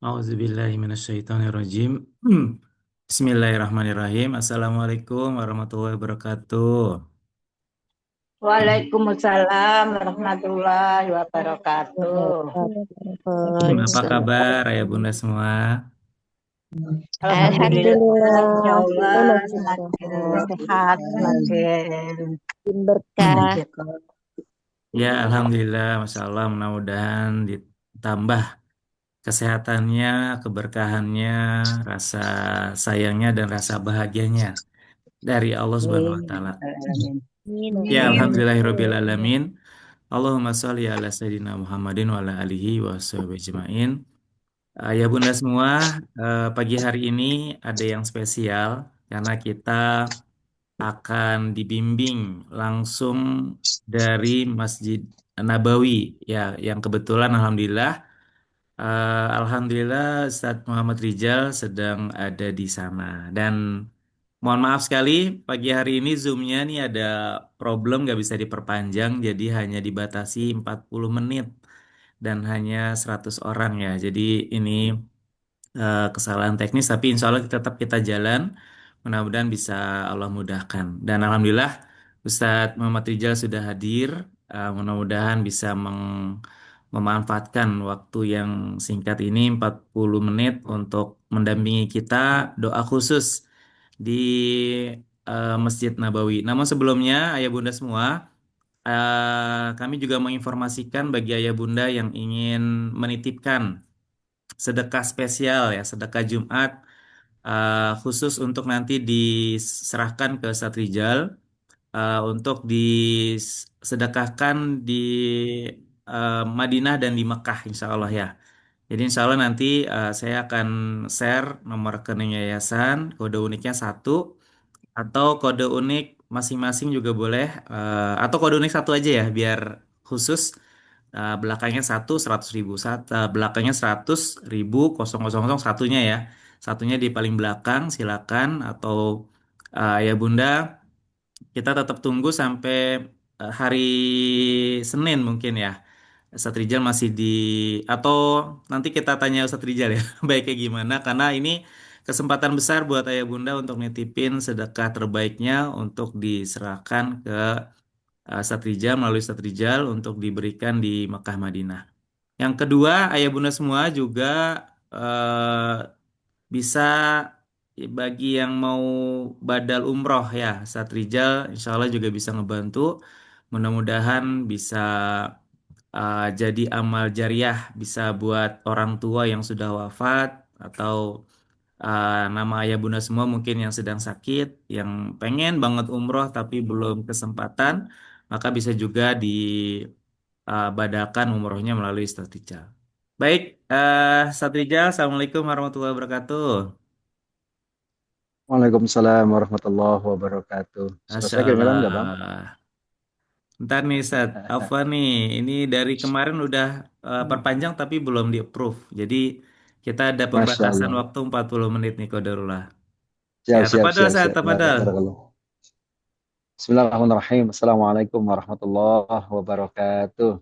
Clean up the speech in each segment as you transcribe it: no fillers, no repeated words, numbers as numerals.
Auzubillahiminasyaitonirrajim. Bismillahirrahmanirrahim. Assalamualaikum warahmatullahi wabarakatuh. Waalaikumsalam warahmatullahi wabarakatuh. Apa Waalaikumsalam. kabar ayah bunda semua? Alhamdulillah, Insya Alhamdulillah, kita Allah masih semakin sehat, sehat, masih semakin berkah. Ya, Alhamdulillah, Masya Allah, mudah-mudahan ditambah kesehatannya, keberkahannya, rasa sayangnya, dan rasa bahagianya dari Allah Subhanahu wa Ta'ala. Amin. Amin, Ya, amin. Alhamdulillahirrabbilalamin. Allahumma sholli ala Sayyidina Muhammadin wa ala alihi wa sahbihi ajma'in. Ya Bunda semua, pagi hari ini ada yang spesial karena kita akan dibimbing langsung dari Masjid Nabawi ya, yang kebetulan alhamdulillah Ustadz Muhammad Rizal sedang ada di sana. Dan mohon maaf sekali pagi hari ini Zoom-nya nih ada problem nggak bisa diperpanjang, jadi hanya dibatasi 40 menit dan hanya 100 orang ya. Jadi ini kesalahan teknis, tapi insya Allah tetap kita jalan. Mudah-mudahan bisa Allah mudahkan. Dan Alhamdulillah Ustadz Muhammad Rizal sudah hadir. Mudah-mudahan bisa memanfaatkan waktu yang singkat ini 40 menit untuk mendampingi kita doa khusus di Masjid Nabawi. Namun sebelumnya ayah bunda semua, kami juga menginformasikan bagi ayah bunda yang ingin menitipkan sedekah spesial ya, sedekah Jumat khusus untuk nanti diserahkan ke Ustadz Rizal untuk disedekahkan di Madinah dan di Mekah insya Allah ya. Jadi insya Allah nanti saya akan share nomor rekening yayasan, kode uniknya satu atau kode unik masing-masing juga boleh, atau kode unik satu aja ya biar khusus. Belakangnya satu 100.000, belakangnya 100.000 000 satunya ya, satunya di paling belakang silakan. Atau ya Bunda, kita tetap tunggu sampai hari Senin mungkin ya. Ustadz Rizal masih di, atau nanti kita tanya Ustadz Rizal ya baiknya gimana, karena ini kesempatan besar buat ayah bunda untuk nitipin sedekah terbaiknya untuk diserahkan ke Ustadz Rizal, melalui Ustadz Rizal untuk diberikan di Mekah Madinah. Yang kedua, ayah bunda semua juga eh, bisa bagi yang mau badal umroh ya, Ustadz Rizal insya Allah juga bisa ngebantu. Mudah-mudahan bisa jadi amal jariah, bisa buat orang tua yang sudah wafat, atau nama ayah bunda semua mungkin yang sedang sakit, yang pengen banget umroh tapi belum kesempatan, maka bisa juga dibadalkan umrohnya melalui Ustadz Rizal. Baik, Ustadz Rizal, Assalamualaikum warahmatullahi wabarakatuh. Waalaikumsalam warahmatullahi wabarakatuh. Suara Masya saya kedengaran nggak, Bang? Allah. Ntar nih, Ustadz, apa nih? Ini dari kemarin udah perpanjang tapi belum di-approve. Jadi kita ada Masya pembatasan Allah. waktu 40 menit nih, Qadarullah. Ya, Siap, siap, tafadhol, siap, Ustadz, siap. tafadhol. Barakallah. Bismillahirrahmanirrahim. Assalamualaikum warahmatullahi wabarakatuh.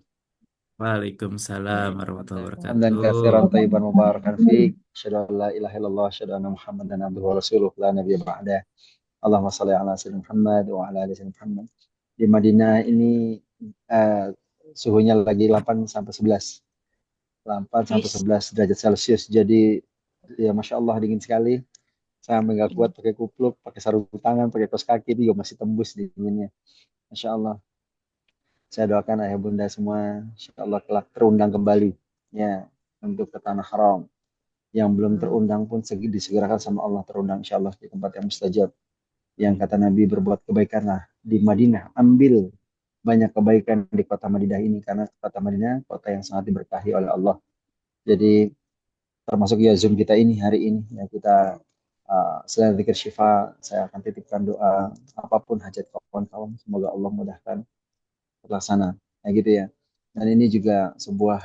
Waalaikumsalam warahmatullahi Hamdan wabarakatuh. katsiran tayyiban mubarakan fiik. Asyhadu an la ilaha illallah, asyhadu anna Muhammadan abduhu wa rasuluh, la nabiyya ba'dah. Allahumma shalli ala sayyidina Muhammad wa ala ali sayyidina Muhammad. Di Madinah ini eh, suhunya lagi 8 sampai 11. 8 sampai 11 derajat Celcius. Jadi ya Masya Allah dingin sekali. Sampai nggak kuat pakai kupluk, pakai sarung tangan, pakai kaos kaki itu juga masih tembus dinginnya. Masya Allah. Saya doakan ayah bunda semua, Insya Allah kelak terundang kembali ya untuk ke tanah haram. Yang belum terundang pun disegerakan sama Allah terundang Insya Allah di tempat yang mustajab. Yang kata Nabi berbuat kebaikanlah di Madinah. Ambil banyak kebaikan di kota Madinah ini karena kota Madinah kota yang sangat diberkahi oleh Allah. Jadi termasuk ya Zoom kita ini hari ini ya kita selain zikir syifa, saya akan titipkan doa apapun hajat kawan-kawan, semoga Allah mudahkan terlaksana. Ya gitu ya. Dan ini juga sebuah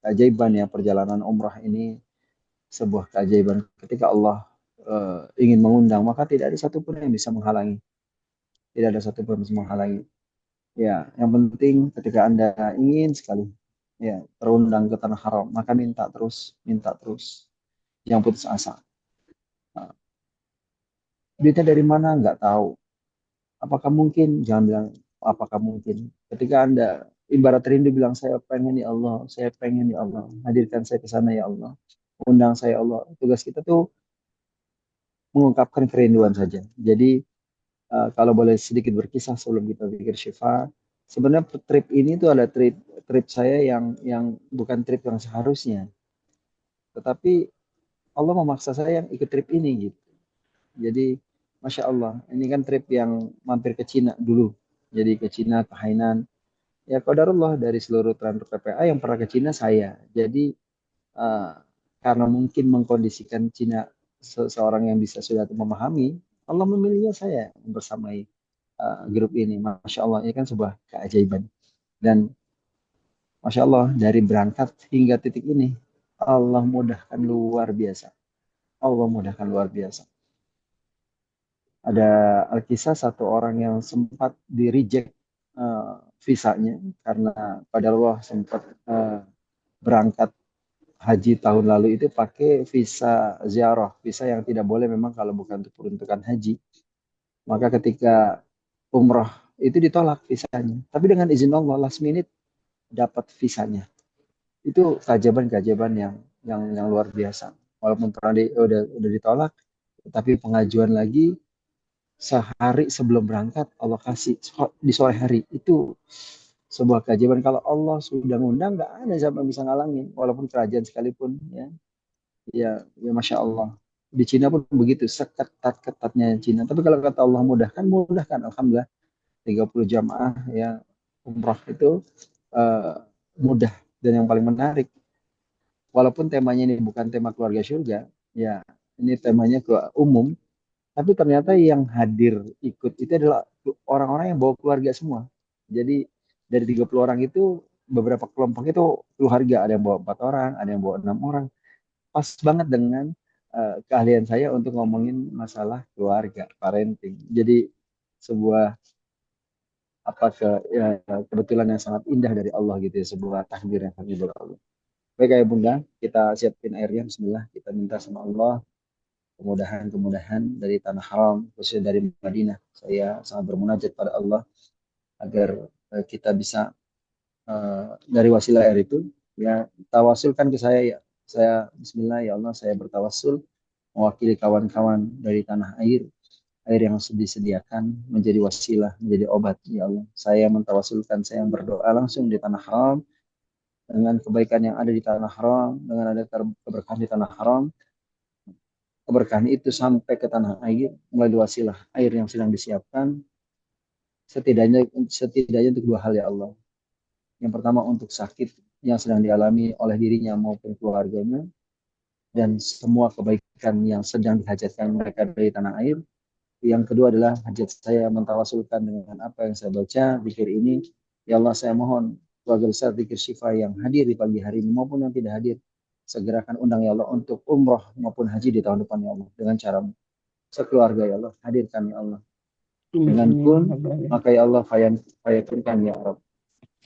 keajaiban ya, perjalanan umrah ini sebuah keajaiban. Ketika Allah ingin mengundang, maka tidak ada satupun yang bisa menghalangi. Tidak ada satupun yang bisa menghalangi. Ya, yang penting ketika Anda ingin sekali ya terundang ke tanah haram, maka minta terus, jangan putus asa. Nah, duitnya dari mana nggak tahu. Apakah mungkin? Jangan bilang apakah mungkin. Ketika Anda ibarat rindu bilang saya pengen ya Allah, saya pengen ya Allah, hadirkan saya ke sana ya Allah, undang saya ya Allah. Tugas kita tuh mengungkapkan kerinduan saja. Jadi kalau boleh sedikit berkisah sebelum kita pikir Syifa, sebenarnya trip ini tuh ada trip trip saya yang bukan trip yang seharusnya, tetapi Allah memaksa saya yang ikut trip ini gitu. Jadi Masya Allah, ini kan trip yang mampir ke Cina dulu. Jadi ke Cina, ke Hainan. Ya qadarullah dari seluruh transport PPA yang pernah ke Cina saya. Jadi eh, karena mungkin mengkondisikan Cina seseorang yang bisa sudah memahami, Allah memilihnya saya bersamai grup ini. Masya Allah, ini kan sebuah keajaiban. Dan Masya Allah, dari berangkat hingga titik ini, Allah mudahkan luar biasa. Allah mudahkan luar biasa. Ada Alkisah satu orang yang sempat di reject visanya karena pada Allah sempat berangkat haji tahun lalu itu pakai visa ziarah, visa yang tidak boleh memang kalau bukan untuk peruntukan haji. Maka ketika umroh itu ditolak visanya. Tapi dengan izin Allah last minute dapat visanya. Itu keajaiban-keajaiban yang luar biasa. Walaupun pernah udah ditolak, tapi pengajuan lagi sehari sebelum berangkat Allah kasih di sore hari. Itu sebuah keajaiban. Kalau Allah sudah ngundang nggak ada siapa yang bisa ngalangin walaupun kerajaan sekalipun ya. Ya, ya Masya Allah. Di Cina pun begitu, seketat-ketatnya Cina. Tapi kalau kata Allah mudahkan, mudahkan. Alhamdulillah, 30 jamaah ya umrah itu eh, mudah. Dan yang paling menarik, walaupun temanya ini bukan tema keluarga surga, ya ini temanya ke umum, tapi ternyata yang hadir ikut itu adalah orang-orang yang bawa keluarga semua. Jadi dari 30 orang itu, beberapa kelompok itu keluarga, ada yang bawa 4 orang, ada yang bawa 6 orang. Pas banget dengan keahlian saya untuk ngomongin masalah keluarga, parenting. Jadi sebuah apa ya, kebetulan yang sangat indah dari Allah gitu ya, sebuah takdir yang kami berlalu. Baik ayah bunda, kita siapin airnya, Bismillah, kita minta sama Allah kemudahan-kemudahan dari tanah haram, khususnya dari Madinah. Saya sangat bermunajat pada Allah agar kita bisa dari wasilah air itu ya tawasulkan ke saya ya. Saya Bismillah ya Allah, saya bertawasul mewakili kawan-kawan dari tanah air yang disediakan menjadi wasilah, menjadi obat ya Allah. Saya mentawasulkan, saya yang berdoa langsung di tanah haram dengan kebaikan yang ada di tanah haram, dengan ada keberkahan di tanah haram, keberkahan itu sampai ke tanah air melalui wasilah air yang sedang disiapkan, setidaknya setidaknya untuk dua hal ya Allah. Yang pertama untuk sakit yang sedang dialami oleh dirinya maupun keluarganya, dan semua kebaikan yang sedang dihajatkan mereka dari tanah air. Yang kedua adalah hajat saya mentawasulkan dengan apa yang saya baca zikir ini. Ya Allah, saya mohon keluarga besar zikir syifa yang hadir di pagi hari ini maupun yang tidak hadir, segerakan undang ya Allah untuk umroh maupun haji di tahun depan ya Allah, dengan cara sekeluarga ya Allah, hadirkan ya Allah. Dengan kun, maka ya Allah fayakunkan ya Allah.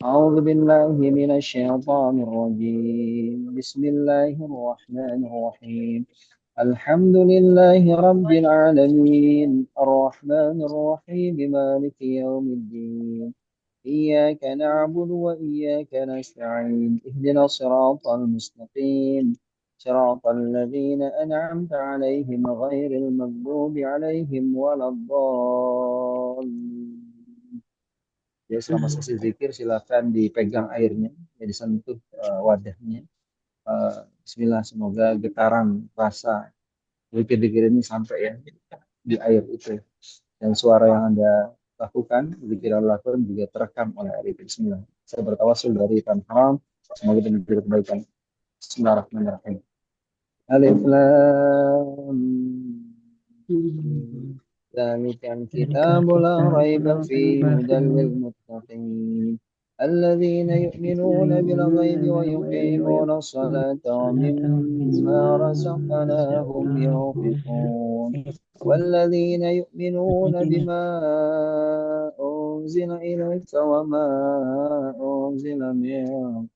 أعوذ بالله من الشيطان الرجيم بسم الله الرحمن الرحيم الحمد لله رب العالمين الرحمن الرحيم مالك يوم الدين إياك نعبد وإياك نستعين اهدنا الصراط المستقيم صراط الذين أنعمت عليهم غير المغضوب عليهم ولا الضالين. Ya, selama sesi zikir silakan dipegang airnya, ya disentuh wadahnya. Bismillah, semoga getaran rasa zikir-zikir ini sampai ya di air itu. Dan suara yang Anda lakukan, zikir Anda lakukan juga terekam oleh air itu. Bismillah. Saya bertawasul dari tanah haram, semoga diberi kebaikan. Bismillahirrahmanirrahim. Alif Lam Mim. ذلك الكتاب لا ريب فيه هدى للمتقين الذين يؤمنون بالغيب ويقيمون الصلاة ومما رزقناهم ينفقون والذين يؤمنون بما أنزل إليك وما أنزل من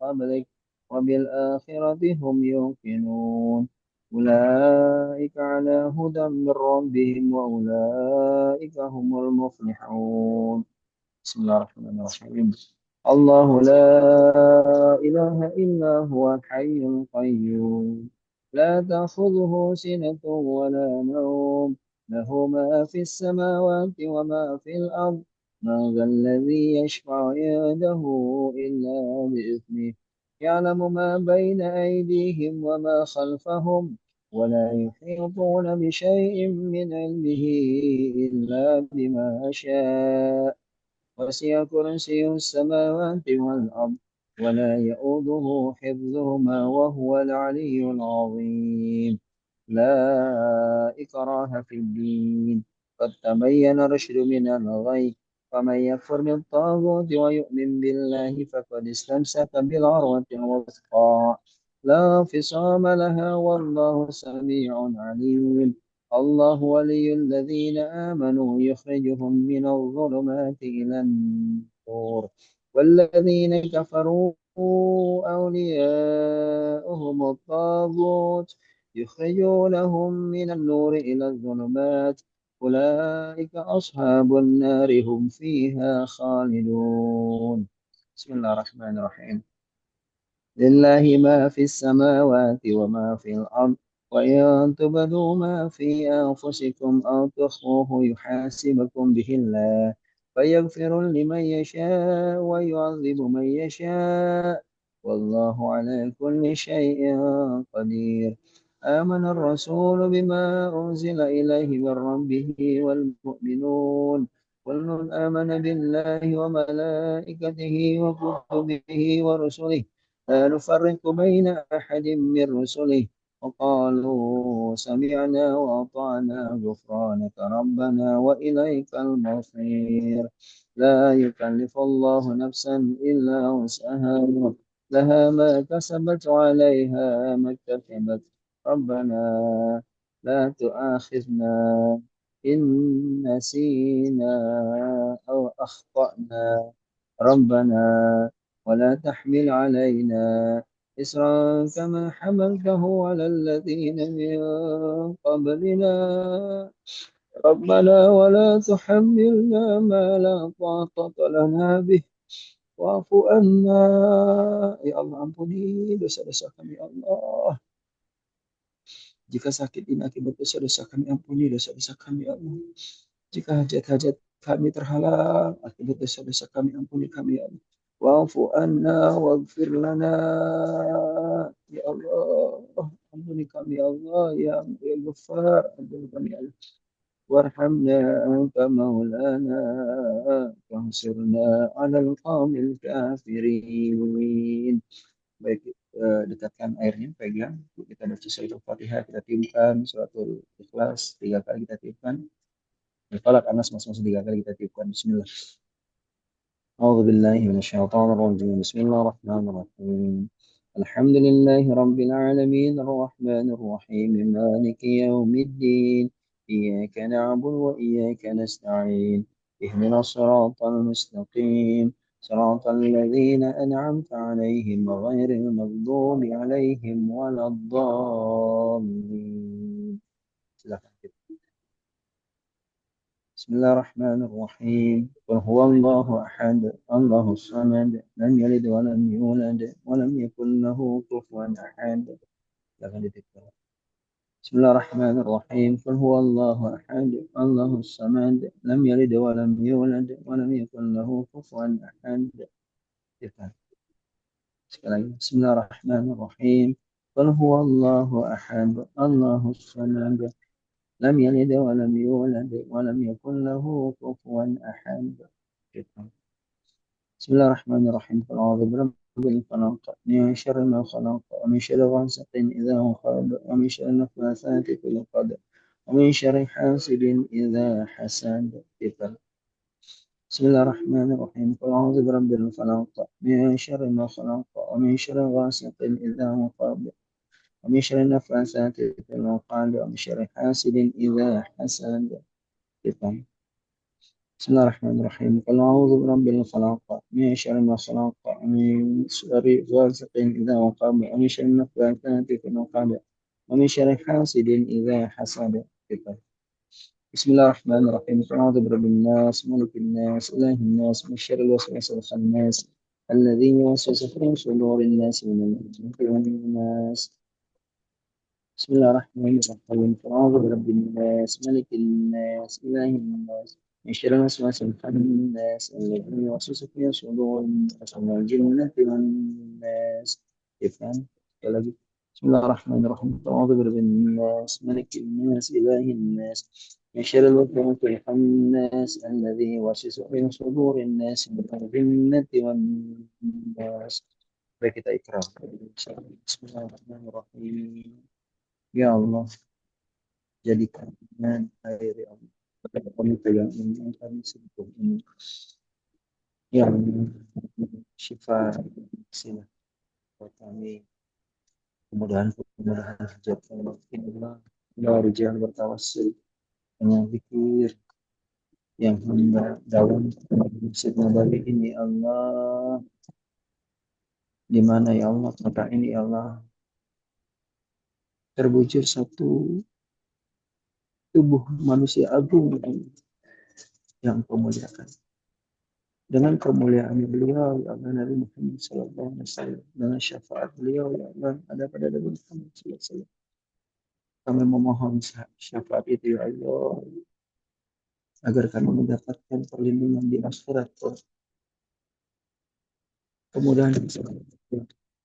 قبلك وبالآخرة هم يوقنون أولئك على هدى من ربهم وأولئك هم المفلحون بسم الله الرحمن الرحيم الله لا إله إلا هو الحي القيوم لا تأخذه سنة ولا نوم له ما في السماوات وما في الأرض من ذا الذي يشفع عنده إلا بإذنه يعلم ما بين أيديهم وما خلفهم ولا يحيطون بشيء من علمه إلا بما شاء وسع كرسيه السماوات والأرض ولا يؤوده حفظهما وهو العلي العظيم لا إكراه في الدين قد تبين الرشد من الغي فمن يكفر بالطاغوت ويؤمن بالله فقد استمسك بالعروة الوثقى لا انفصام لها والله سميع عليم الله ولي الذين آمنوا يخرجهم من الظلمات إلى النور والذين كفروا أولياؤهم الطاغوت يخرجونهم من النور إلى الظلمات أولئك أصحاب النار هم فيها خالدون بسم الله الرحمن الرحيم لله ما في السماوات وما في الأرض وإن تبدوا ما في أنفسكم أو تخفوه يحاسبكم به الله فيغفر لمن يشاء ويعذب من يشاء والله على كل شيء قدير آمن الرسول بما أنزل إليه من ربه والمؤمنون كل آمن بالله وملائكته وكتبه ورسله لا نفرق بين أحد من رسله وقالوا سمعنا وأطعنا غفرانك ربنا وإليك المصير لا يكلف الله نفسا إلا وسعها لها ما كسبت وعليها ما اكتسبت ربنا لا تؤاخذنا إن نسينا أو أخطأنا ربنا ولا تحمل علينا إسرا كما حملته على الذين من قبلنا ربنا ولا تحملنا ما لا طاقة لنا به واعف عنا ya Allah ampuni dosa-dosa kami ya Allah jika sakit ini akibat dosa-dosa kami ampuni dosa-dosa kami ya Allah jika hajat-hajat kami terhalang akibat dosa-dosa kami ampuni kami ya Allah wa'fu anna waghfir lana ya Allah ampuni kami ya Allah ya Ghaffar ampuni kami ya Allah warhamna anta maulana wansurna 'alal qawmil kafirin baik dekatkan airnya pegang kita baca surat Al-Fatihah kita tiupkan suratul Ikhlas 3 kali kita tiupkan Al-Falaq Anas masing-masing 3 kali kita tiupkan Bismillah أعوذ بالله من الشيطان الرجيم بسم الله الرحمن الرحيم الحمد لله رب العالمين الرحمن الرحيم مالك يوم الدين إياك نعبد وإياك نستعين اهدنا الصراط المستقيم صراط الذين أنعمت عليهم غير المغضوب عليهم ولا الضالين بسم الله الرحمن الرحيم قل هو الله أحد الله الصمد لم يلد ولم يولد ولم يكن له كفوا أحد بسم الله الرحمن الرحيم قل هو الله أحد الله الصمد لم يلد ولم يولد ولم يكن له كفوا أحد بسم الله الرحمن الرحيم قل هو الله أحد الله الصمد لم يلد ولم يولد ولم يكن له كفوا أحد بسم الله الرحمن الرحيم قل أعوذ برب الفلق من شر ما خلق ومن شر غاسق إذا وقب ومن شر النفاثات في العقد ومن شر حاسد إذا حسد بسم الله الرحمن الرحيم قل أعوذ برب الفلق من شر ما خلق ومن شر غاسق إذا وقب ومن شر النفاثات في العقد ومن شر حاسد إذا حسد بسم الله الرحمن الرحيم. قل أعوذ برب الفلق من شر ما خلق من شر غاسق إذا وقب ومن شر النفاثات في العقد ومن شر حاسد إذا حسد. بسم الله الرحمن الرحيم. قل أعوذ برب الناس ملك الناس إله الناس من شر الوسواس الخناس الذي يوسوس في صدور الناس من الجنة والناس. بسم الله الرحمن الرحيم. قل أعوذ برب الناس ملك الناس إله الناس من شر الوسواس الخناس الذي يوسوس في صدور الناس من الجنة والناس. يفهم؟ sekali lagi. بسم الله الرحمن الرحيم. قل أعوذ برب الناس ملك الناس إله الناس من شر الوسواس الخناس الذي يوسوس في صدور الناس من الجنة والناس. Baik, kita ikrar. Bismillahirrahmanirrahim. Ya Allah, jadikan dengan air ya Allah. Kami pegang ini, kami sentuh ini. Ya Allah, syifa, silah buat kami. Kemudahan hajat kami. Inilah dari jalan bertawassul dengan zikir yang hamba dalam masjid Nabawi ini Allah. Di mana ya Allah tempat ini ya Allah terbujur satu tubuh manusia agung yang Engkau muliakan. Dengan kemuliaan beliau ya Allah Nabi Muhammad sallallahu alaihi wasallam, dengan syafaat beliau ya Allah ada pada Nabi Muhammad sallallahu alaihi wasallam, kami memohon syafaat itu ya Allah agar kami mendapatkan perlindungan di akhirat, kemudahan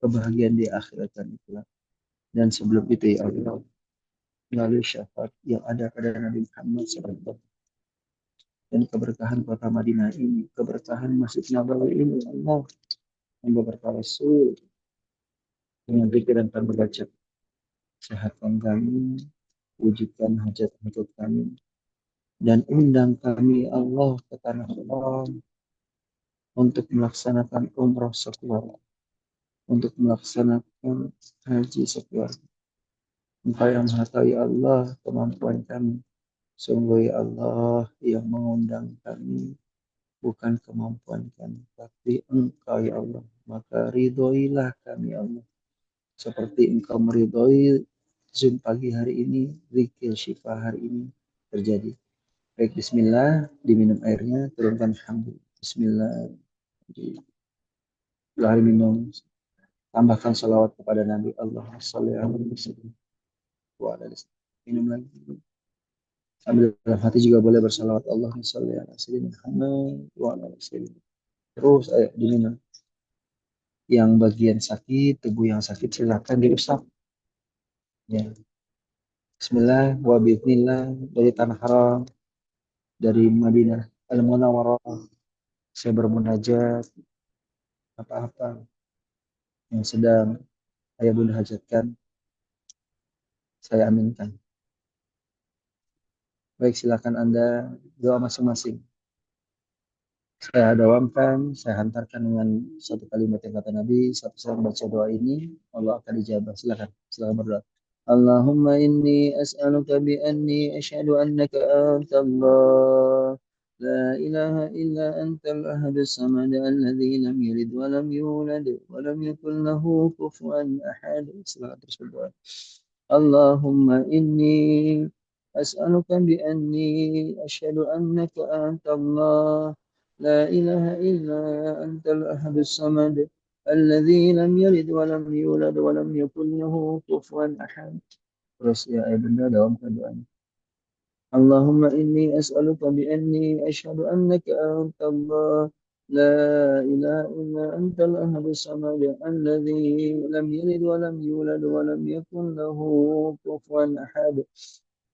kebahagiaan di akhirat dan sebelum itu ya Allah melalui syafaat yang ada pada Nabi Muhammad sallallahu alaihi wasallam dan keberkahan kota Madinah ini, keberkahan Masjid Nabawi ini ya Allah, yang bertawassul dengan zikir dan membaca. Sehatkan kami, wujudkan hajat-hajat kami, dan undang kami Allah ke tanah Allah untuk melaksanakan umroh sekeluarga, untuk melaksanakan haji sekeluarga. Engkau yang Maha Tahu ya Allah kemampuan kami. Sungguh ya Allah yang mengundang kami bukan kemampuan kami, tapi Engkau ya Allah. Maka ridhoilah kami ya Allah. Seperti Engkau meridhoi Zoom pagi hari ini, zikir syifa hari ini terjadi. Baik, bismillah, diminum airnya, turunkan hamdu. Bismillah, lahir minum, tambahkan salawat kepada Nabi Allah sallallahu alaihi wasallam. Minum lagi. Sambil dalam hati juga boleh bersalawat Allah sallallahu alaihi wasallam. Terus ayo diminum. Yang bagian sakit, tubuh yang sakit silakan diusap. Ya. Bismillah wa bismillah dari tanah haram, dari Madinah Al-Munawwarah. Saya bermunajat apa-apa yang sedang ayah bunda hajatkan, saya aminkan. Baik, silakan Anda doa masing-masing. Saya dawamkan, saya hantarkan dengan satu kalimat yang kata Nabi, satu saya membaca doa ini, Allah akan dijabah. Silakan berdoa. Allahumma inni as'aluka bi anni asyhadu annaka antallah la ilaha illa antal ahadus samad alladzi lam yalid wa lam yulad wa lam yakul lahu kufuwan ahad. Silakan terus berdoa. Allahumma inni as'aluka bi anni asyhadu annaka antallah لا إله إلا أنت الأحد الصمد الذي لم يلد ولم يولد ولم يكن له كفوا أحد. Terus ya Ibunda dalam doanya. Allahumma inni as'aluka bi anni asyhadu annaka anta Allah la ilaha illa anta al-ahad as-samad alladhi lam yalid wa lam yulad wa lam yakun lahu kufuwan ahad.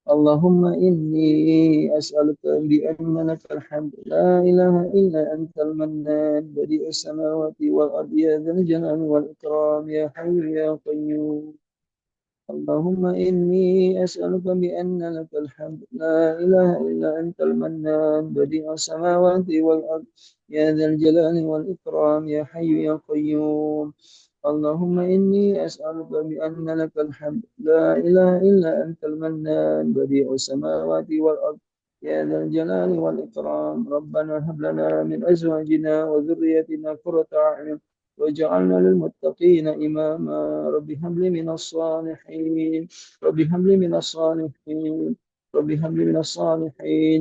اللهم إني أسألك بأن لك الحمد لا إله إلا أنت المنان بديع السماوات والأرض يا ذا الجلال والإكرام يا حي يا قيوم. اللهم إني أسألك بأن لك الحمد لا إله إلا أنت المنان بديع السماوات والأرض يا ذا الجلال والإكرام يا حي يا قيوم. اللهم إني أسألك بأن لك الحمد لا إله إلا أنت المنان بديع السماوات والأرض يا ذا الجلال والإكرام. ربنا هب لنا من أزواجنا وذريتنا قرة أعين واجعلنا للمتقين إماما. رب هب لي من الصالحين. رب هب لي من الصالحين. رب هب لي من الصالحين.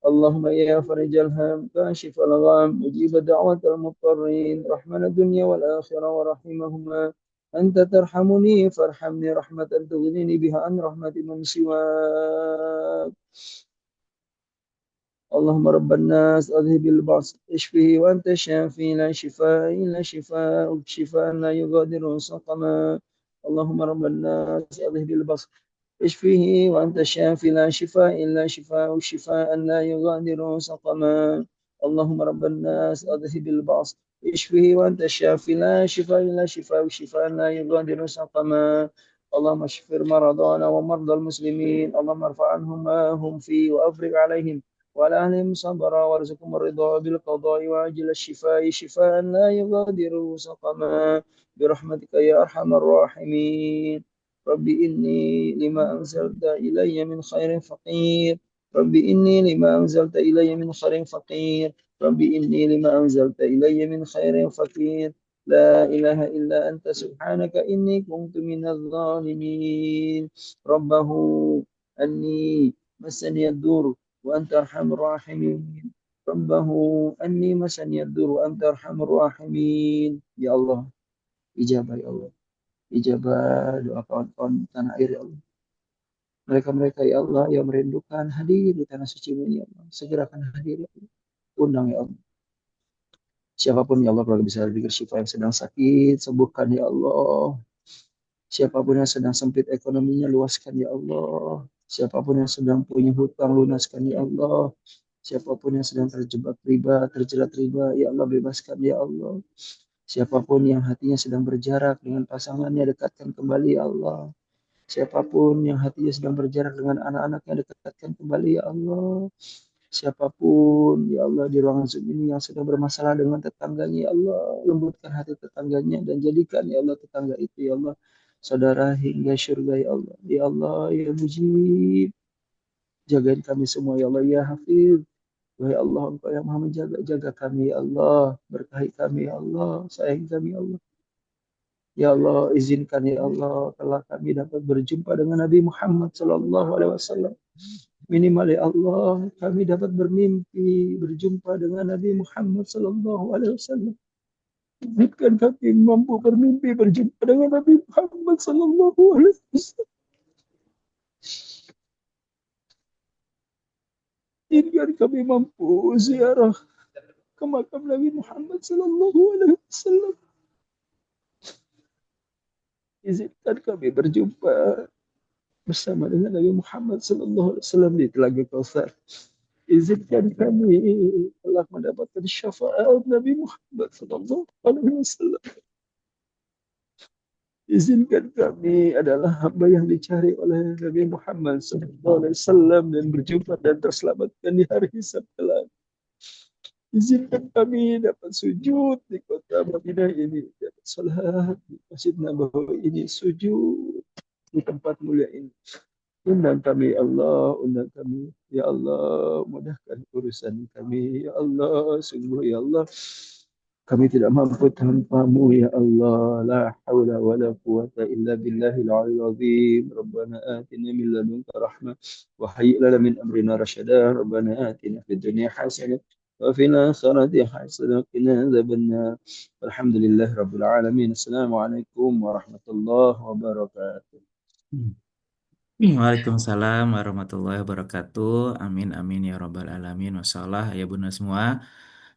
اللهم يا فرج الهم كاشف الغم مجيب دعوة المضطرين رحمن الدنيا والآخرة ورحمهما. أنت ترحمني فارحمني رحمة تغنيني بها عن رحمة من سواك. اللهم رب الناس أذهب البأس اشفه وأنت الشافي لا شفاء إلا شفاء شفاء لا يغادر سقما. اللهم رب الناس أذهب البأس اشفه وأنت الشافي لا شفاء إلا شفاء شفاء لا يغادر سقما. اللهم رب الناس أذهب البأس اشفه وأنت الشافي لا شفاء إلا شفاء شفاء لا يغادر سقما. اللهم اشف مرضانا ومرضى المسلمين. اللهم ارفع عنهم ما هم فيه وأفرج عليهم وعلى أهلهم صبرا وارزقهم الرضا بالقضاء وعجل الشفاء شفاء لا يغادر سقما برحمتك يا أرحم الراحمين. رب إني لما أنزلت إلي من خير فقير. رب إني لما أنزلت إلي من خير فقير. رب إني لما أنزلت إلي من خير فقير. لا إله إلا أنت سبحانك إني كنت من الظالمين. ربه أني مسني الدور وأنت أرحم الراحمين. ربه أني مسني الدور وأنت أرحم الراحمين. Ya Allah, ijabah ya Allah. Ijabah doa kawan-kawan tanah air ya Allah. Mereka-mereka ya Allah yang merindukan hadir di tanah suci ini ya Allah. Segerakan hadir ya Allah. Undang ya Allah. Siapapun ya Allah kalau bisa diberi syifa yang sedang sakit, sembuhkan ya Allah. Siapapun yang sedang sempit ekonominya, luaskan ya Allah. Siapapun yang sedang punya hutang, lunaskan ya Allah. Siapapun yang sedang terjebak riba, terjerat riba, ya Allah bebaskan ya Allah. Siapapun yang hatinya sedang berjarak dengan pasangannya, dekatkan kembali ya Allah. Siapapun yang hatinya sedang berjarak dengan anak-anaknya, dekatkan kembali ya Allah. Siapapun ya Allah di ruangan Zoom ini yang sedang bermasalah dengan tetangganya, ya Allah, lembutkan hati tetangganya dan jadikan ya Allah tetangga itu ya Allah saudara hingga surga ya Allah. Ya Allah ya Mujib, jagain kami semua ya Allah ya Hafiz. Wahai Allah, Engkau yang Maha menjaga, jaga kami ya Allah, berkahi kami ya Allah, sayang kami ya Allah. Ya Allah, izinkan ya Allah telah kami dapat berjumpa dengan Nabi Muhammad sallallahu alaihi wasallam. Minimal ya Allah, kami dapat bermimpi berjumpa dengan Nabi Muhammad sallallahu alaihi wasallam. Izinkan kami mampu bermimpi berjumpa dengan Nabi Muhammad sallallahu alaihi wasallam. Izinkan kami mampu ziarah ke makam Nabi Muhammad sallallahu alaihi wasallam. Izinkan kami berjumpa bersama dengan Nabi Muhammad sallallahu alaihi wasallam di Telaga Kautsar. Izinkan kami telah mendapatkan syafaat Nabi Muhammad sallallahu alaihi wasallam. Izinkan kami adalah hamba yang dicari oleh Nabi Muhammad sallallahu alaihi wasallam dan berjumpa dan terselamatkan di hari hisab kelak. Izinkan kami dapat sujud di kota Madinah ini, dapat salat di Masjid Nabawi ini, sujud di tempat mulia ini. Undang kami Allah, undang kami. Ya Allah, mudahkan urusan kami. Ya Allah, sungguh ya Allah. Kami tidak mampu tanpamu ya Allah. La hawla wa la quwata illa billahil aliyyil azim. Rabbana atina min ladunka rahmah. Wa hayyi lana min amrina rasyada. Rabbana atina fid dunya hasanah. Wa fil akhirati hasanah. Wa qina adzabannar. Alhamdulillahi rabbil alamin. Assalamualaikum warahmatullahi wabarakatuh. Waalaikumsalam warahmatullahi wabarakatuh. Amin amin ya robbal alamin. Masalah ya bunda semua.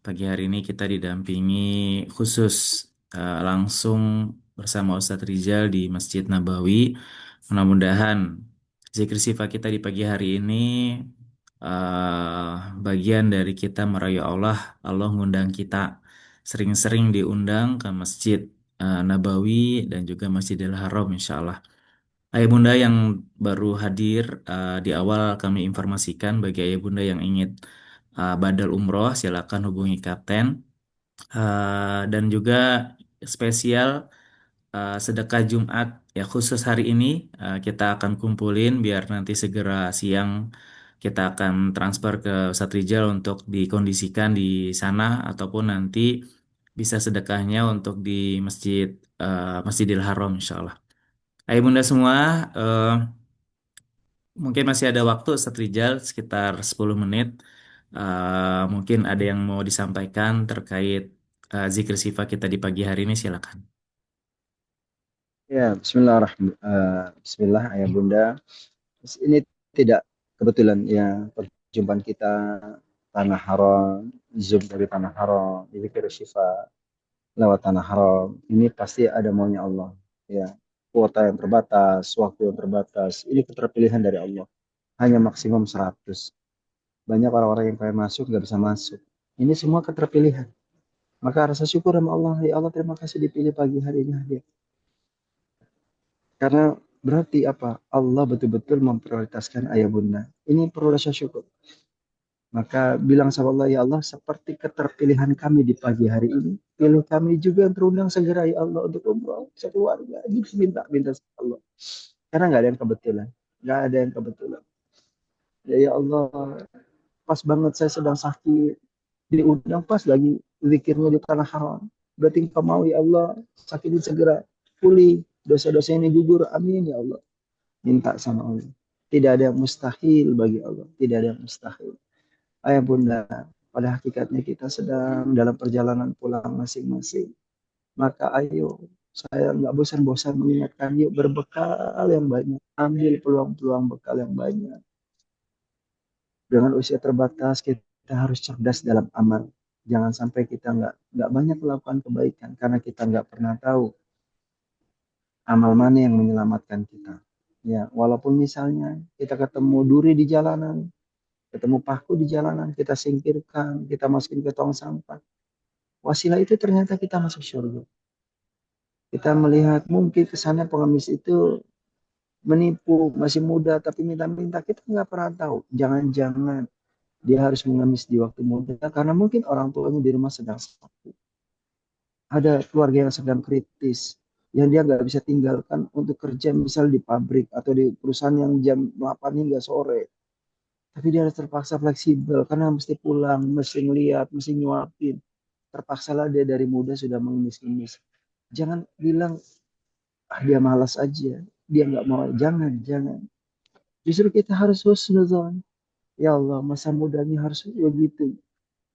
Pagi hari ini kita didampingi khusus langsung bersama Ustadz Rizal di Masjid Nabawi. Mudah-mudahan zikir sifat kita di pagi hari ini bagian dari kita merayu Allah. Allah ngundang kita sering-sering diundang ke Masjid Nabawi dan juga Masjidil Haram insya Allah. Ayah bunda yang baru hadir di awal kami informasikan bagi ayah bunda yang ingin badal umroh silakan hubungi kapten. Dan juga spesial sedekah Jumat ya khusus hari ini kita akan kumpulin biar nanti segera siang kita akan transfer ke Ustadz Rijal untuk dikondisikan di sana ataupun nanti bisa sedekahnya untuk di Masjidil Haram insya Allah. Ayo Bunda semua, eh, mungkin masih ada waktu Ustadz Rijal sekitar 10 menit. Mungkin ada yang mau disampaikan terkait zikir sifat kita di pagi hari ini silakan. Ya, Bismillah, ayah bunda. Ini tidak kebetulan ya perjumpaan kita tanah haram, zoom dari tanah haram, zikir syifa lewat tanah haram. Ini pasti ada maunya Allah. Ya, kuota yang terbatas, waktu yang terbatas. Ini keterpilihan dari Allah. Hanya maksimum 100. Banyak orang-orang yang pengen masuk nggak bisa masuk. Ini semua keterpilihan. Maka rasa syukur sama Allah. Ya Allah, terima kasih dipilih pagi hari ini hadir. Karena berarti apa? Allah betul-betul memprioritaskan ayah bunda. Ini perlu rasa syukur. Maka bilang sama Allah, ya Allah, seperti keterpilihan kami di pagi hari ini, pilih kami juga yang terundang segera ya Allah untuk umroh sekeluarga. Ini minta sama Allah. Karena nggak ada yang kebetulan. Nggak ada yang kebetulan. Ya Allah, pas banget saya sedang sakit, diundang pas lagi zikirnya di tanah haram. Berarti engkau mau ya Allah, sakit ini segera pulih, dosa-dosa ini gugur, amin ya Allah. Minta sama Allah. Tidak ada yang mustahil bagi Allah. Tidak ada yang mustahil. Ayah bunda, pada hakikatnya kita sedang dalam perjalanan pulang masing-masing. Maka ayo, saya nggak bosan-bosan mengingatkan, yuk berbekal yang banyak. Ambil peluang-peluang bekal yang banyak. Dengan usia terbatas, kita harus cerdas dalam amal. Jangan sampai kita nggak banyak melakukan kebaikan karena kita nggak pernah tahu amal mana yang menyelamatkan kita. Ya, walaupun misalnya kita ketemu duri di jalanan, ketemu paku di jalanan, kita singkirkan, kita masukin ke tong sampah. Wasilah itu ternyata kita masuk surga. Kita melihat mungkin kesannya pengemis itu menipu, masih muda tapi minta-minta. Kita nggak pernah tahu. Jangan-jangan dia harus mengemis di waktu muda karena mungkin orang tuanya di rumah sedang sakit. Ada keluarga yang sedang kritis yang dia nggak bisa tinggalkan untuk kerja misal di pabrik atau di perusahaan yang jam 8 hingga sore. Tapi dia harus terpaksa fleksibel karena mesti pulang, mesti ngeliat, mesti nyuapin. Terpaksalah dia dari muda sudah mengemis-ngemis. Jangan bilang, ah dia malas aja, dia nggak mau. Jangan, jangan. Justru kita harus husnuzon. Ya Allah, masa mudanya harus begitu.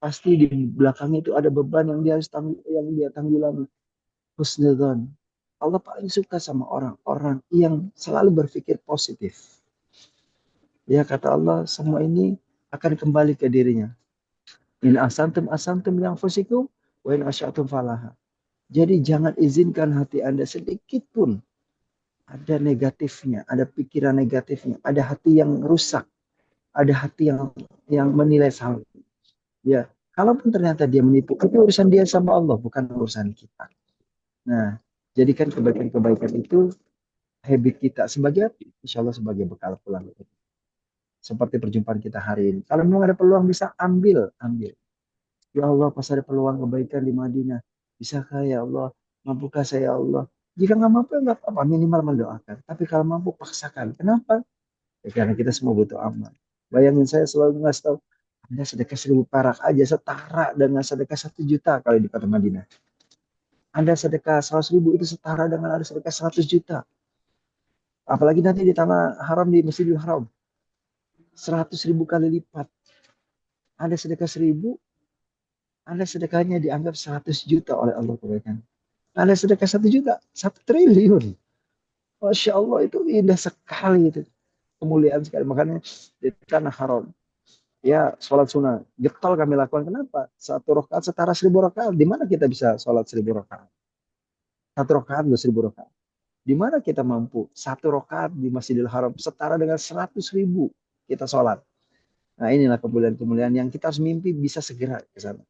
Pasti di belakangnya itu ada beban yang dia harus yang dia tanggulangi. Husnuzon. Allah paling suka sama orang-orang yang selalu berpikir positif. Ya kata Allah, semua ini akan kembali ke dirinya. In asantum yang fusikum, wa in asyatum falaha. Jadi jangan izinkan hati Anda sedikit pun ada negatifnya, ada pikiran negatifnya, ada hati yang rusak, ada hati yang menilai salah. Ya, kalaupun ternyata dia menipu, itu urusan dia sama Allah, bukan urusan kita. Nah, jadikan kebaikan-kebaikan itu habit kita sebagai, insya Allah sebagai bekal pulang. Seperti perjumpaan kita hari ini. Kalau memang ada peluang bisa ambil, ambil. Ya Allah, pas ada peluang kebaikan di Madinah, bisakah ya Allah, mampukah saya ya Allah? Jika nggak mampu, nggak apa-apa, minimal mendoakan. Tapi kalau mampu, paksakan. Kenapa? Ya, karena kita semua butuh amal. Bayangin saya selalu ngasih tahu, Anda sedekah 1.000 perak aja setara dengan sedekah 1 juta kalau di kota Madinah. Anda sedekah 100.000 itu setara dengan ada sedekah 100 juta. Apalagi nanti di tanah haram, di Masjidil Haram. 100.000 kali lipat. Anda sedekah 1.000, Anda sedekahnya dianggap 100 juta oleh Allah kebaikan. Anda sedekah 1 juta, 1 triliun. Masya Allah, itu indah sekali itu. Kemuliaan sekali. Makanya di tanah haram. Ya, sholat sunnah. Getol kami lakukan. Kenapa? 1 rakaat setara 1.000 rakaat. Di mana kita bisa sholat 1.000 rakaat? 1 rakaat 1.000 rakaat. Di mana kita mampu? 1 rakaat di Masjidil Haram setara dengan 100.000 kita sholat. Nah, inilah kemuliaan-kemuliaan yang kita harus mimpi bisa segera ke sana.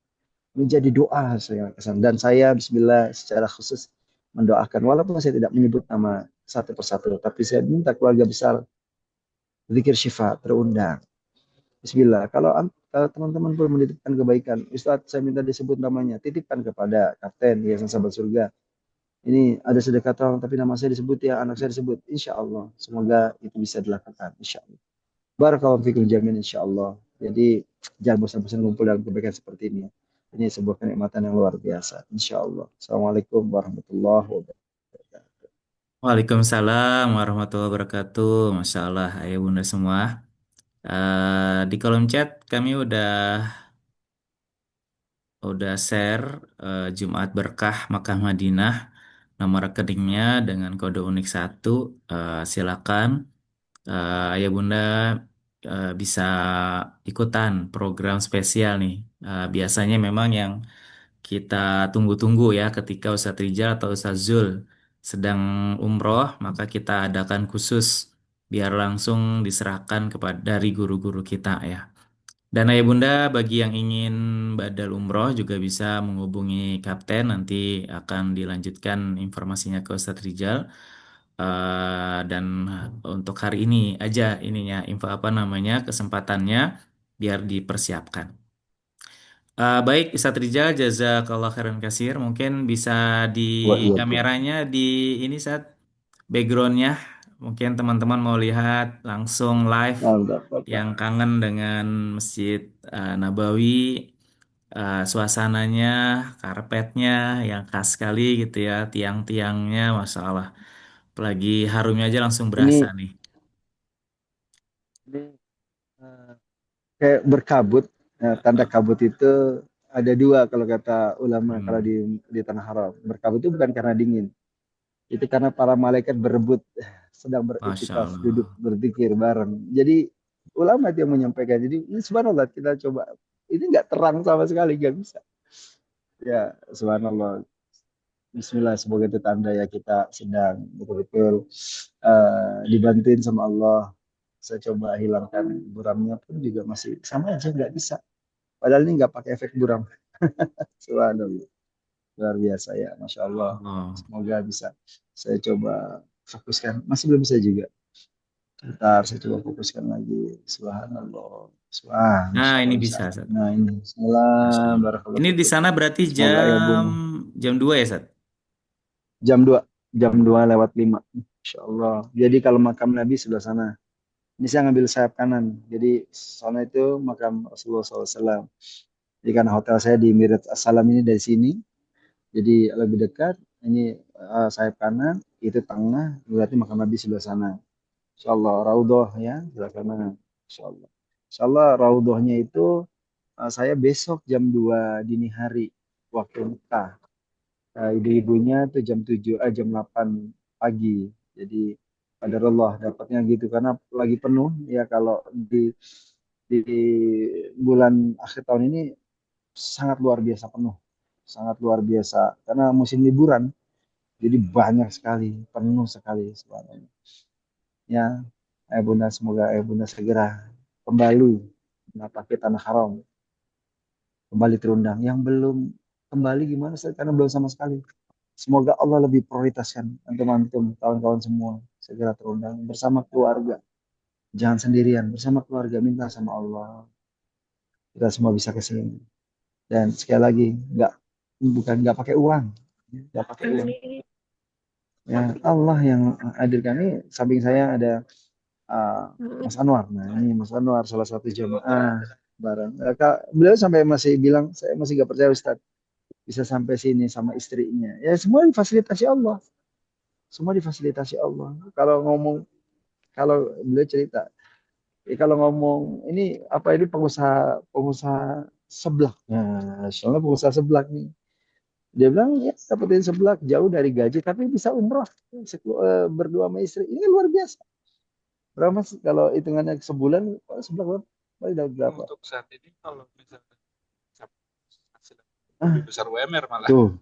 Menjadi doa saya ke sana. Dan saya bismillah secara khusus mendoakan. Walaupun saya tidak menyebut nama satu persatu. Tapi saya minta keluarga besar zikir syifa terundang. Bismillah. Kalau teman-teman pun menitipkan kebaikan, Ustadz saya minta disebut namanya, titipkan kepada Kapten Yayasan Sahabat Surga. Ini ada sedekah tolong, tapi nama saya disebut ya, anak saya disebut. Insya Allah, semoga itu bisa dilakukan. Insya Allah. Barakallahu fikum jami'an insyaallah. Jadi jangan bosan-bosan ngumpul dalam kebaikan seperti ini. Ini sebuah kenikmatan yang luar biasa insyaallah. Assalamualaikum warahmatullahi wabarakatuh. Waalaikumsalam warahmatullahi wabarakatuh. Masya Allah, ayah bunda semua. Di kolom chat kami udah share Jumat Berkah Makkah Madinah, nomor rekeningnya dengan kode unik 1. Silakan ayah bunda bisa ikutan program spesial nih. Biasanya memang yang kita tunggu-tunggu ya ketika Ustadz Rijal atau Ustadz Zul sedang umroh, maka kita adakan khusus biar langsung diserahkan kepada dari guru-guru kita ya. Dan ayah bunda bagi yang ingin badal umroh juga bisa menghubungi kapten, nanti akan dilanjutkan informasinya ke Ustadz Rijal. Dan untuk hari ini aja ininya info apa namanya kesempatannya biar dipersiapkan. Baik, Ustadz Rijal, jazakallah khairan kasir. Mungkin bisa di Wa iyyakum. kameranya di ini saat backgroundnya. Mungkin teman-teman mau lihat langsung live yang Alhamdulillah. kangen dengan Masjid Nabawi, suasananya, karpetnya yang khas sekali gitu ya, tiang-tiangnya, Masya Allah. Apalagi harumnya aja langsung berasa Ini nih. ini eh, kayak berkabut. Tanda kabut itu ada dua kalau kata ulama kalau Hmm, di tanah haram. Berkabut itu bukan karena dingin, itu karena para malaikat berebut sedang Masya beriktikaf duduk Allah. berzikir bareng. Jadi ulama itu yang menyampaikan. Jadi ini subhanallah kita coba ini nggak terang sama sekali nggak bisa. Ya subhanallah. Bismillah semoga itu tanda ya kita sedang betul-betul dibantuin sama Allah. Saya coba hilangkan buramnya pun juga masih sama aja nggak bisa. Padahal ini nggak pakai efek buram. Subhanallah. Luar biasa ya, Masya Allah. Oh. Semoga bisa saya coba fokuskan. Masih belum bisa juga. Ntar saya coba fokuskan lagi. Subhanallah. Nah, Masya ini Allah bisa. bisa, Sat. Nah ini. Masya Bismillah. Allah. Barakallahu Ini di fikum. sana berarti Semoga ya Bung. jam 2 ya, Sat? Jam 2 lewat 5. Insya Allah. Jadi kalau makam Nabi sebelah sana. Ini saya ngambil sayap kanan. Jadi sana itu makam Rasulullah SAW. Jadi karena hotel saya di Mirat Assalam ini dari sini. Jadi lebih dekat. Ini sayap kanan. Itu tengah. Berarti makam Nabi sebelah sana. Insya Allah. Raudhah ya. Sebelah kanan. Insya Allah. Insya Allah Raudhahnya itu saya besok jam 2 dini hari. Waktu Mekah. Ibu-ibunya tuh jam 8 pagi. Jadi qadarullah dapatnya gitu karena lagi penuh ya kalau di bulan akhir tahun ini sangat luar biasa penuh. Sangat luar biasa karena musim liburan jadi banyak sekali, penuh sekali sebenarnya. Ya, Bunda semoga Bunda segera kembali menapaki tanah haram, kembali terundang. Yang belum kembali gimana Ustaz? Karena belum sama sekali. Semoga Allah lebih prioritaskan antum-antum, kawan-kawan semua segera terundang bersama keluarga. Jangan sendirian, bersama keluarga minta sama Allah. Kita semua bisa ke sini. Dan sekali lagi, nggak pakai uang, nggak pakai uang. Ya Allah yang hadirkan ini. Samping saya ada Mas Anwar. Nah ini Mas Anwar salah satu jamaah bareng. Beliau sampai masih bilang saya masih nggak percaya Ustaz bisa sampai sini sama istrinya. Ya semua difasilitasi Allah. Semua difasilitasi Allah. Kalau beliau cerita, kalau ngomong ini apa ini pengusaha pengusaha seblak. Nah, soalnya pengusaha seblak nih. Dia bilang ya dapetin seblak jauh dari gaji tapi bisa umroh berdua sama istri. Ini kan luar biasa. Berapa mas kalau hitungannya sebulan seblak berapa? Paling dapat berapa? Untuk saat ini kalau misalnya hasilnya Ah, lebih besar UMR malah tuh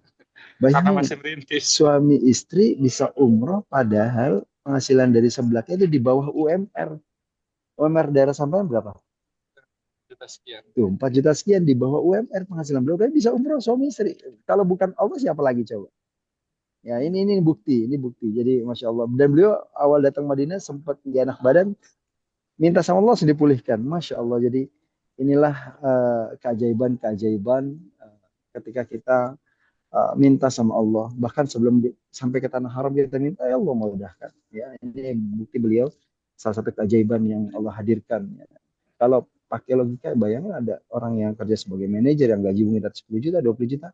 karena bayangin masih merintis suami istri bisa umroh padahal penghasilan dari seblaknya itu di bawah UMR. UMR daerah sampai berapa? juta sekian. Tuh, 4 juta sekian di bawah UMR penghasilan beliau. Tapi bisa umroh suami istri. Kalau bukan Allah siapa lagi coba? Ya ini bukti, ini bukti. Jadi Masya Allah. Dan beliau awal datang Madinah sempat gak enak badan. Minta sama Allah sudah dipulihkan. Masya Allah. Jadi inilah keajaiban-keajaiban ketika kita minta sama Allah. Bahkan sebelum sampai ke tanah haram kita minta, ya Allah mudahkan. Ya, ini bukti beliau. salah satu keajaiban yang Allah hadirkan. Ya. Kalau pakai logika, bayangin ada orang yang kerja sebagai manajer yang gaji mungkin 10 juta, 20 juta,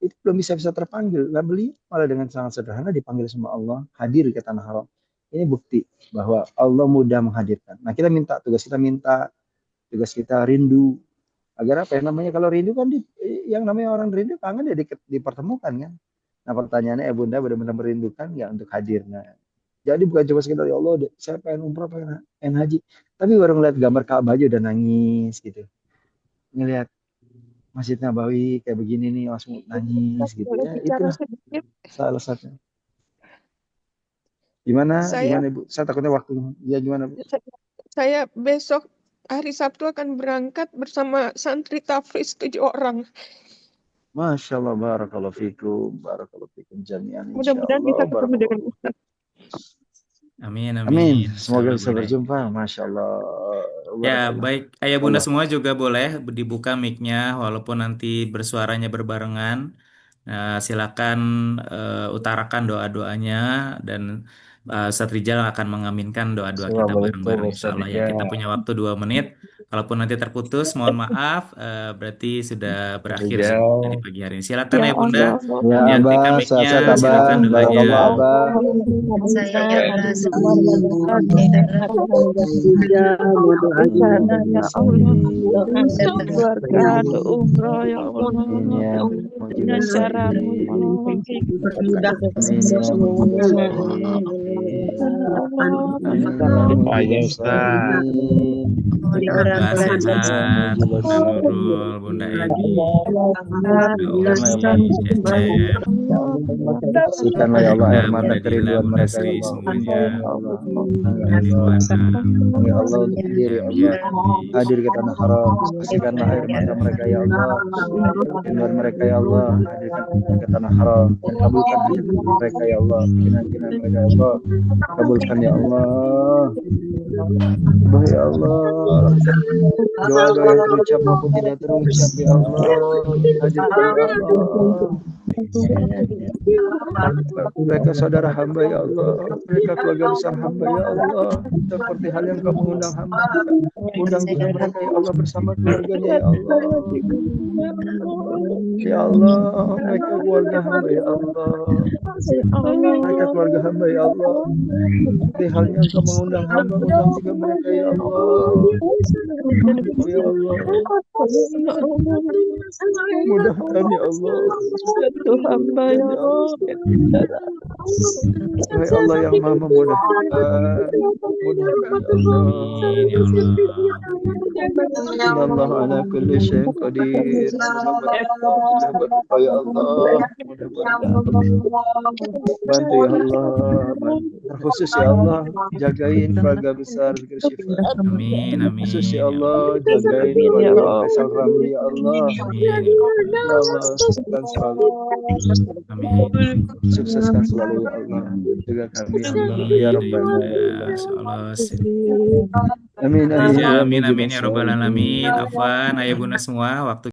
itu belum bisa terpanggil. Nah, beliau malah dengan sangat sederhana dipanggil sama Allah, hadir ke tanah haram. Ini bukti bahwa Allah mudah menghadirkan. Nah, kita minta, tugas kita rindu. Agar apa ya namanya, kalau rindu kan yang namanya orang rindu kangen ya dipertemukan kan. Nah, pertanyaannya, Bunda benar-benar merindukan nggak untuk hadir? Nah, jadi bukan cuma sekedar ya Allah, saya pengen umrah, pengen haji, tapi baru ngeliat gambar Ka'bah aja udah nangis gitu. Ngelihat Masjid Nabawi kayak begini nih langsung nangis gitu Boleh ya. bicara Itulah sedikit? salah satu. Gimana Saya Ibu? Saya takutnya waktunya. Ya gimana Bu? saya besok hari Sabtu akan berangkat bersama santri tahfiz 7 orang. Masya Allah, barakallahu fikum jami'an Mudah-mudahan bisa insyaallah, ketemu dengan barakallahu. Ustaz. Amin, Amin. amin. Semoga Insyaallah bisa boleh. berjumpa. Masya Allah, Ya, barakallah. baik. Ayah Bunda Allah. semua juga boleh dibuka mic-nya walaupun nanti bersuaranya berbarengan. Silakan utarakan doa-doanya dan Ustadz Rijal akan mengaminkan doa-doa kita Assalamualaikum bareng-bareng insya Allah ya. Kita warahmatullahi punya waktu 2 menit. Kalaupun nanti terputus, mohon maaf. Berarti sudah berakhir wabarakatuh. semuanya di pagi hari ini. Silakan Ya Ayah Bunda, Allah, Ya diaktifkan Abah, mic-nya. sehat Abah. Silakan doanya. Barakallah Abah. Saya rasa bencana ya Allah, keluarga ke Amin. umroh ya Allah, Amin ya dengan caramu ya Allah. Amin ya Payah Ustaz. Abah sehat, Bunda Nurul, Bunda Eni, Bunda Umi, Cecep, Kasihkanlah ya Allah air mata Bunda Dila, kerinduan Bunda mereka ya Sri Allah. semuanya, Ya Allah. Bunda Ridwana, Ya Allah, untuk hadir ya Allah. Yamiati, Hadir ke tanah haram. Kasihkanlah air mata mereka ya Allah. Kerinduan mereka ya Allah. Hadirkan ke tanah haram. Dan kabulkan hajat mereka ya Allah. Kinan-kinan mereka ya Allah. Kabulkan ya Allah. Ya Allah. Doa-doa yang terucap maupun tidak terucap ya Allah. Hadirkan ya Allah. Mereka saudara hamba ya Allah, mereka keluarga besar hamba ya Allah, seperti hal yang kau mengundang hamba, undang juga mereka ya Allah bersama keluarganya ya Allah. Ya Allah, mereka keluarga hamba ya Allah, mereka keluarga hamba ya Allah, seperti hal yang kau mengundang hamba, undang juga mereka ya Allah. Ya Allah, mudahkan ya Allah. Tuhan hamba ya Rabbi. Wahai Allah yang maha memudahkan, mudahkan ya Allah. Amin ya Allah. Allah ala kulli syai'in qadir. Mudah-mudahan ya Allah, mudah-mudahan bantu ya Allah, khusus ya Allah, jagain keluarga besar Zikir Syifa. Amin, amin Khusus ya ya Allah, jagain Amin ya keluarga Rabb. Faisal Ramli ya Allah. Amin ya Allah. Ya Allah, sukseskan selalu, Amin. sukseskan selalu ya Allah. Juga kami ya Allah, ya Rabbana ya Allah. Insyaallah. Amin amin ya Amin, mujib amin ya robbal alamin. Afwan, ayah bunda semua, waktu